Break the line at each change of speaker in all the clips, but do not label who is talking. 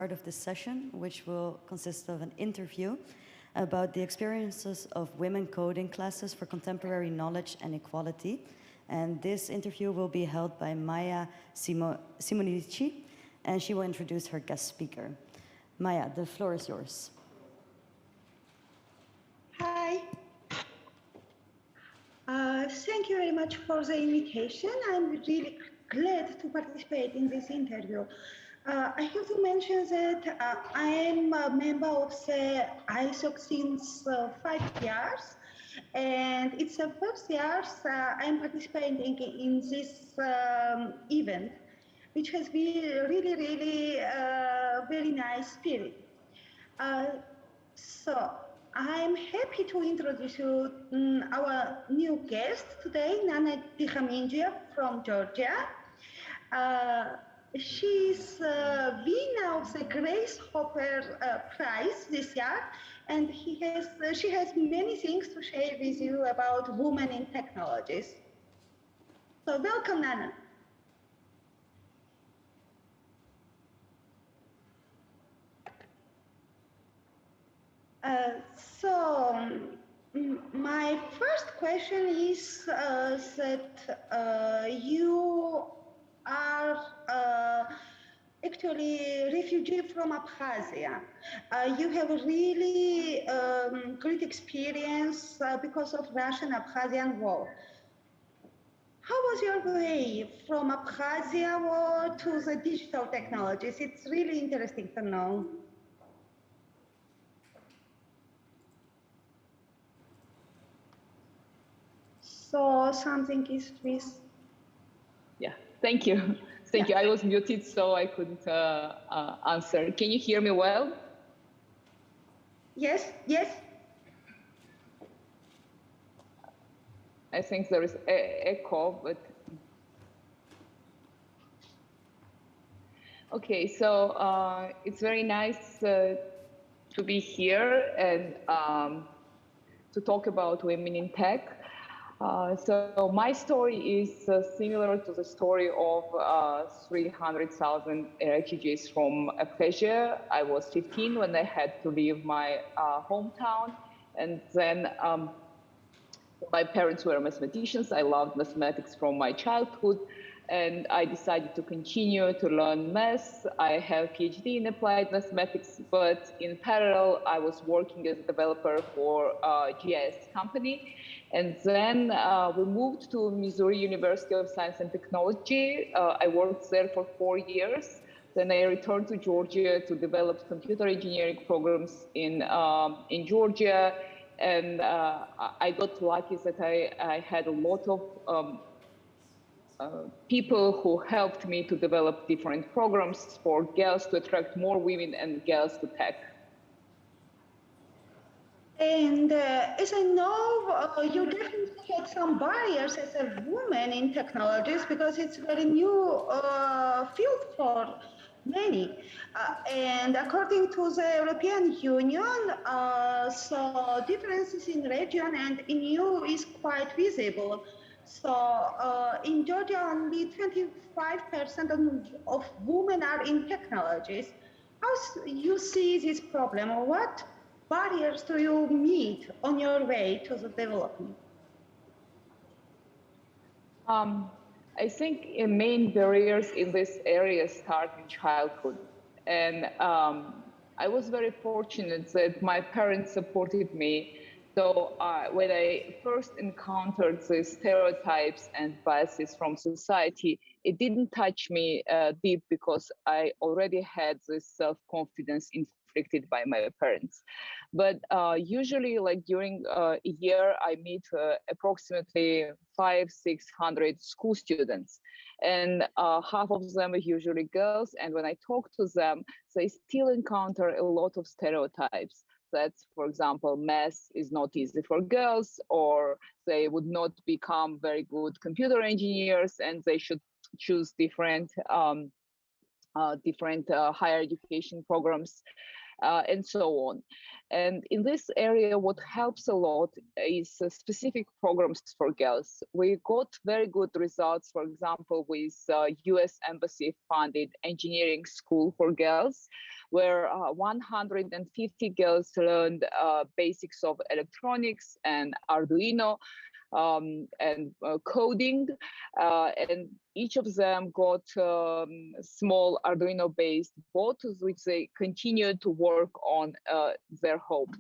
part of this session, which will consist of an interview about the experiences of women coding classes for contemporary knowledge and equality. And this interview will be held by Maya Simonici, and she will introduce her guest speaker. Maya, the floor is yours.
Hi. Thank you very much for the invitation. I'm really glad to participate in this interview. I have to mention that I am a member of the ISOC since 5 years, and it's the first year I'm participating in this event, which has been really very nice spirit. So I'm happy to introduce you our new guest today, Nana Dikhaminjia from Georgia. She's winner of the Grace Hopper Prize this year, and she has many things to share with you about women in technologies. So welcome, Nana. My first question is that you are actually refugee from Abkhazia. You have a really great experience because of Russian-Abkhazian war. How was your way from Abkhazia war to the digital technologies? It's really interesting to know. So something is with.
Yeah, thank you. Thank you. I was muted, so I couldn't answer. Can you hear me well?
Yes, yes.
I think there is echo, but. Okay, so it's very nice to be here and to talk about women in tech. So my story is similar to the story of 300,000 refugees from Abkhazia. I was 15 when I had to leave my hometown, and then my parents were mathematicians. I loved mathematics from my childhood, and I decided to continue to learn math. I have a PhD in applied mathematics, but in parallel, I was working as a developer for a GIS company. And then we moved to Missouri University of Science and Technology. I worked there for 4 years. Then I returned to Georgia to develop computer engineering programs in Georgia. And I got lucky that I had a lot of people who helped me to develop different programs for girls to attract more women and girls to tech.
And as I know, you definitely had some barriers as a woman in technologies because it's a very new field for many. And according to the European Union, so differences in region and in EU is quite visible. So in Georgia, only 25% of women are in technologies. How you see this problem, or what barriers do you meet on your way to the development?
I think main barriers in this area start in childhood. And I was very fortunate that my parents supported me. So when I first encountered the stereotypes and biases from society, it didn't touch me deep because I already had this self-confidence inflicted by my parents. But usually, like during a year, I meet approximately 500-600 school students, and half of them are usually girls. And when I talk to them, they still encounter a lot of stereotypes. That, for example, math is not easy for girls, or they would not become very good computer engineers, and they should choose different higher education programs. And so on. And in this area, what helps a lot is specific programs for girls. We got very good results, for example, with US Embassy funded engineering school for girls. where 150 girls learned basics of electronics and Arduino and coding, and each of them got small Arduino-based boards, which they continued to work on their home.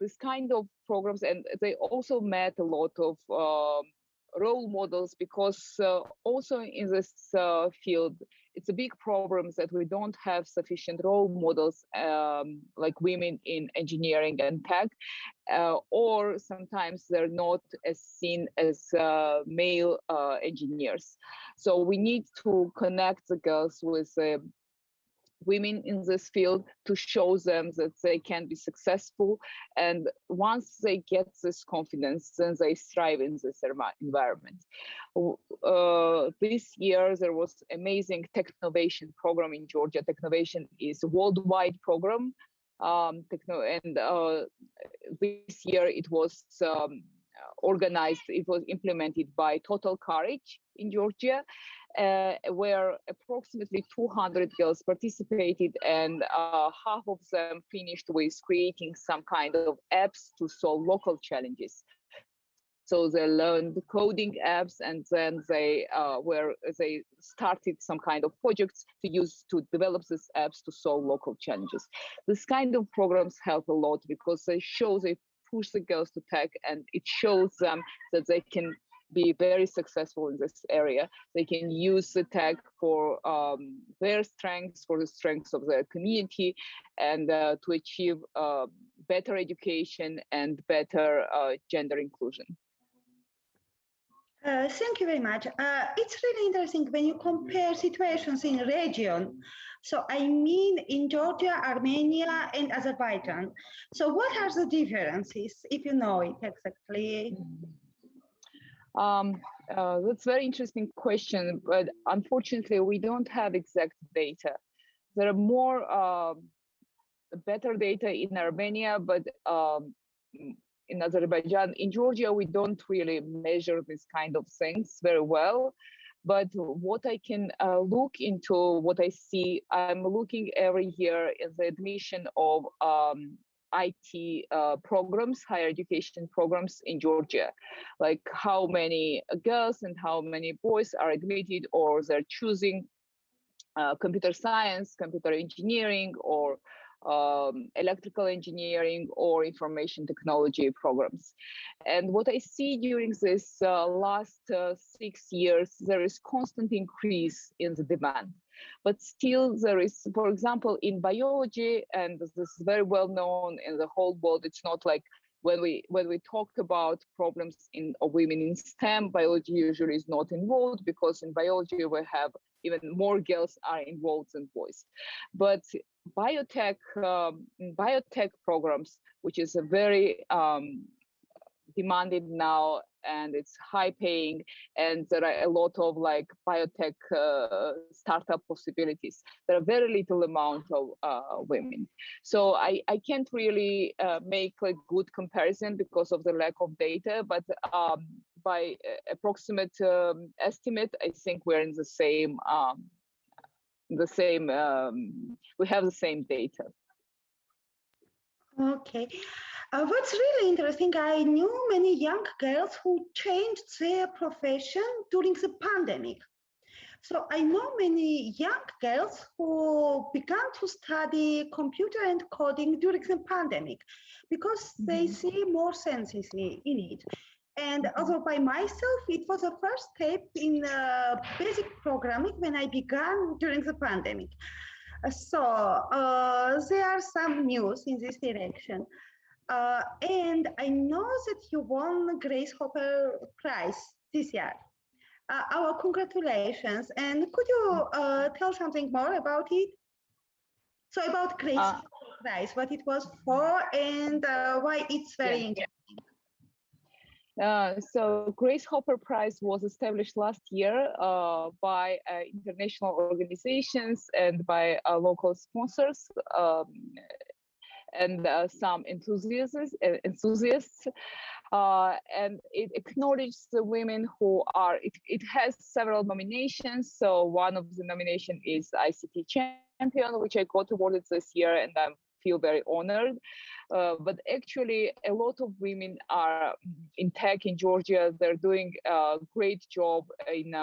This kind of programs, and they also met a lot of role models, because also in this field, it's a big problem that we don't have sufficient role models like women in engineering and tech, or sometimes they're not as seen as male engineers. So we need to connect the girls with women in this field to show them that they can be successful. And once they get this confidence, then they thrive in this environment. This year, there was amazing Technovation program in Georgia. Technovation is a worldwide program. This year it was organized, it was implemented by Total Courage in Georgia, where approximately 200 girls participated, and half of them finished with creating some kind of apps to solve local challenges. So they learned coding apps, and then they started some kind of projects to develop these apps to solve local challenges. This kind of programs help a lot, because they push the girls to tech, and it shows them that they can be very successful in this area. They can use the tech for their strengths, for the strengths of their community, and to achieve better education and better gender inclusion.
Thank you very much. It's really interesting when you compare situations in region. So I mean in Georgia, Armenia, and Azerbaijan. So what are the differences, if you know it exactly?
That's a very interesting question, but unfortunately we don't have exact data. There are more better data in Armenia, but in Azerbaijan. In Georgia, we don't really measure this kind of things very well. But what I can look into, what I see, I'm looking every year in the admission of IT programs, higher education programs in Georgia, like how many girls and how many boys are admitted, or they're choosing computer science, computer engineering, or electrical engineering or information technology programs. And what I see during this last 6 years, there is constant increase in the demand. But still there is, for example, in biology, and this is very well known in the whole world, it's not like when we talk about problems of women in STEM, biology usually is not involved, because in biology we have even more girls are involved than boys. But biotech programs, which is a very demanded now, and it's high paying, and there are a lot of like biotech startup possibilities. There are very little amount of women. So I can't really make a good comparison because of the lack of data, but by approximate estimate, I think we're in the same, we have the same data.
Okay. What's really interesting, I knew many young girls who changed their profession during the pandemic. So I know many young girls who began to study computer and coding during the pandemic because they see more sense in it. And although by myself, it was the first step in basic programming when I began during the pandemic. So there are some news in this direction. And I know that you won Grace Hopper Prize this year. Our congratulations. And could you tell something more about it? So about Grace Hopper Prize, what it was for, and why it's very interesting.
So Grace Hopper Prize was established last year by international organizations and by local sponsors and some enthusiasts. And it acknowledges the women who are, it has several nominations. So one of the nominations is ICT champion, which I got awarded this year, and I feel very honored. But actually, a lot of women are in tech in Georgia. They're doing a great job in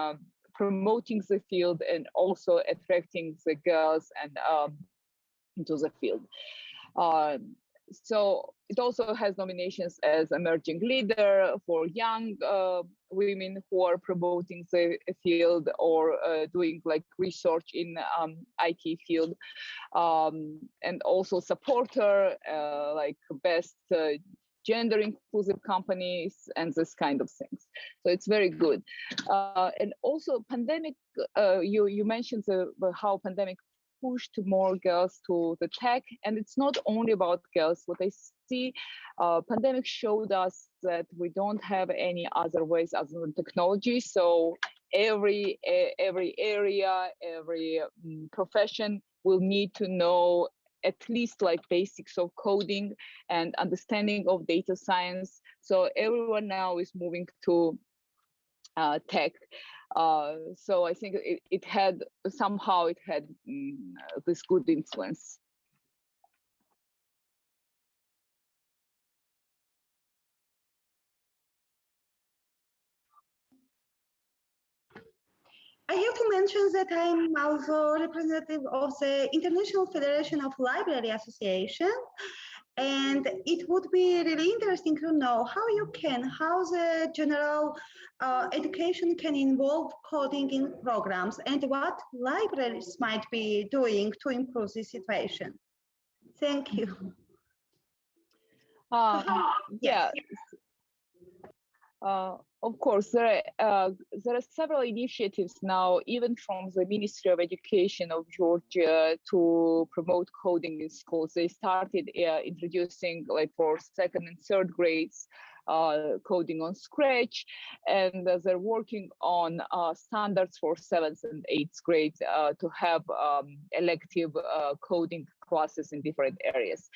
promoting the field and also attracting the girls and into the field. So it also has nominations as emerging leader for young women who are promoting the field or doing like research in IT field, and also supporter like best gender inclusive companies and this kind of things. So it's very good. And also pandemic, you mentioned how pandemic pushed more girls to the tech, and it's not only about girls. What I see, pandemic showed us that we don't have any other ways other than technology. So every area, every profession will need to know at least like basics of coding and understanding of data science. So everyone now is moving to tech. So I think it had this good influence.
I have to mention that I'm also representative of the International Federation of Library Association. And it would be really interesting to know how the general education can involve coding in programs and what libraries might be doing to improve the situation. Thank you.
Yeah. Of course, there are several initiatives now, even from the Ministry of Education of Georgia, to promote coding in schools. They started introducing, like for second and third grades, coding on Scratch, and they're working on standards for seventh and eighth grade to have elective coding classes in different areas.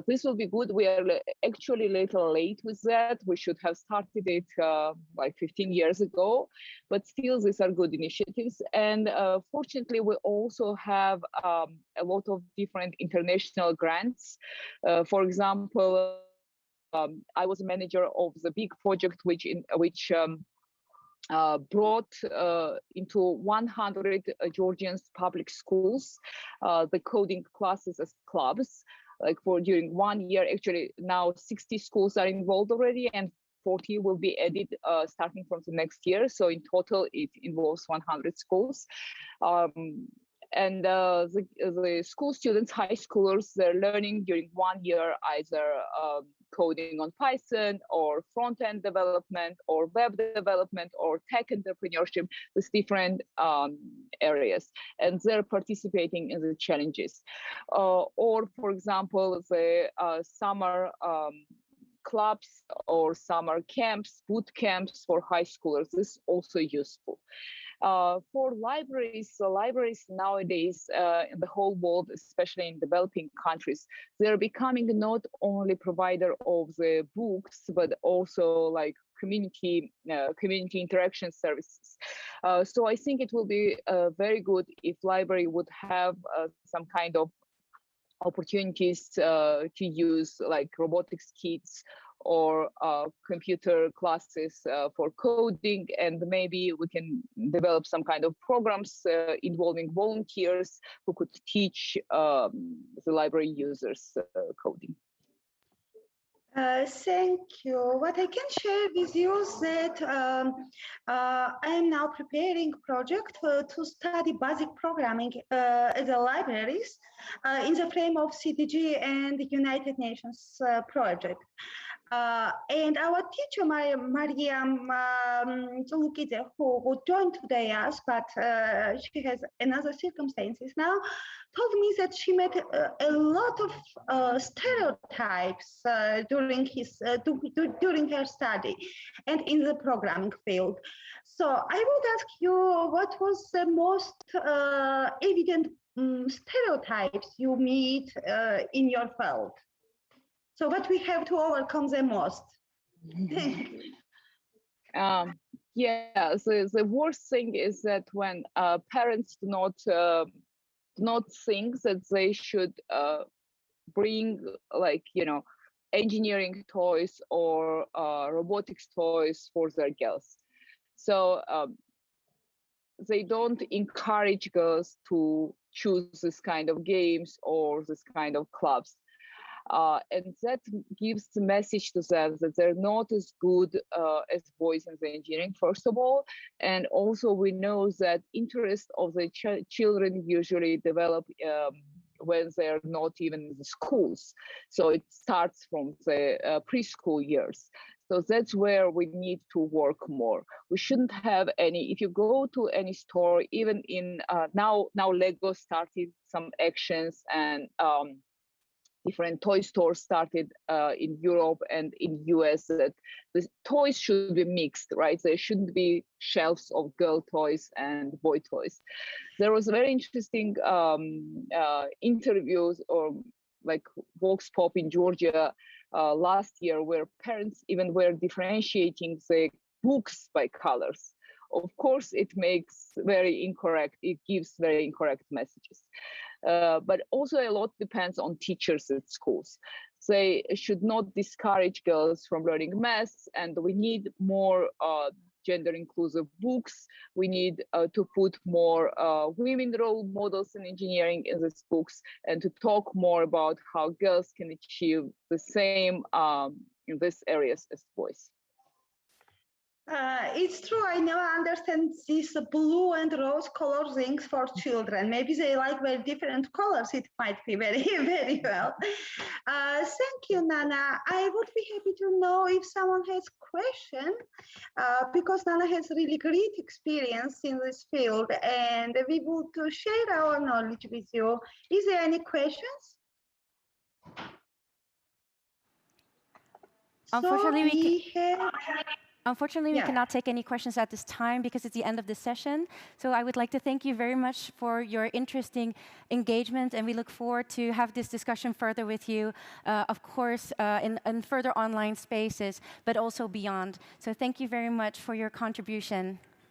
This will be good. We are actually a little late with that. We should have started it like 15 years ago, but still these are good initiatives. And fortunately, we also have a lot of different international grants. For example, I was a manager of the big project which brought into 100 Georgians public schools the coding classes as clubs, like for during 1 year. Actually, now 60 schools are involved already, and 40 will be added starting from the next year. So in total, it involves 100 schools. And the school students, high schoolers, they're learning during 1 year either coding on Python or front-end development or web development or tech entrepreneurship with different areas. And they're participating in the challenges. Or, for example, the summer clubs or summer camps, boot camps for high schoolers. This is also useful. For libraries, so libraries nowadays in the whole world, especially in developing countries, they're becoming not only provider of the books, but also like community interaction services. So I think it will be very good if library would have some kind of opportunities to use like robotics kits or computer classes for coding, and maybe we can develop some kind of programs involving volunteers who could teach the library users coding.
Thank you. What I can share with you is that I am now preparing a project to study basic programming at the libraries in the frame of CDG and the United Nations project. And our teacher, Mariam Zulukidze, who would join today us, but she has another circumstances now, told me that she met a lot of stereotypes during her study and in the programming field. So I would ask you, what was the most evident stereotypes you meet in your field? So what we have to overcome the most?
Yeah, so the worst thing is that when parents do not not think that they should bring, like, engineering toys or robotics toys for their girls. So they don't encourage girls to choose this kind of games or this kind of clubs. And that gives the message to them that they're not as good as boys in the engineering, first of all. And also we know that interest of the children usually develop when they're not even in the schools. So it starts from the preschool years. So that's where we need to work more. We shouldn't have any, if you go to any store, even in now Lego started some actions, and different toy stores started in Europe and in US, that the toys should be mixed, right? There shouldn't be shelves of girl toys and boy toys. There was very interesting interviews, or like Vox Pop in Georgia last year, where parents even were differentiating the books by colors. Of course, it makes very incorrect, it gives very incorrect messages. But also a lot depends on teachers at schools. They should not discourage girls from learning math, and we need more gender inclusive books. We need to put more women role models in engineering in these books, and to talk more about how girls can achieve the same in these areas as boys.
It's true, I never understand these blue and rose color things for children. Maybe they like very different colors. It might be very, very well. Thank you, Nana. I would be happy to know if someone has question, because Nana has really great experience in this field, and we would share our knowledge with you. Is there any questions?
Unfortunately, we cannot take any questions at this time because it's the end of the session. So I would like to thank you very much for your interesting engagement, and we look forward to have this discussion further with you, of course, in further online spaces, but also beyond. So thank you very much for your contribution.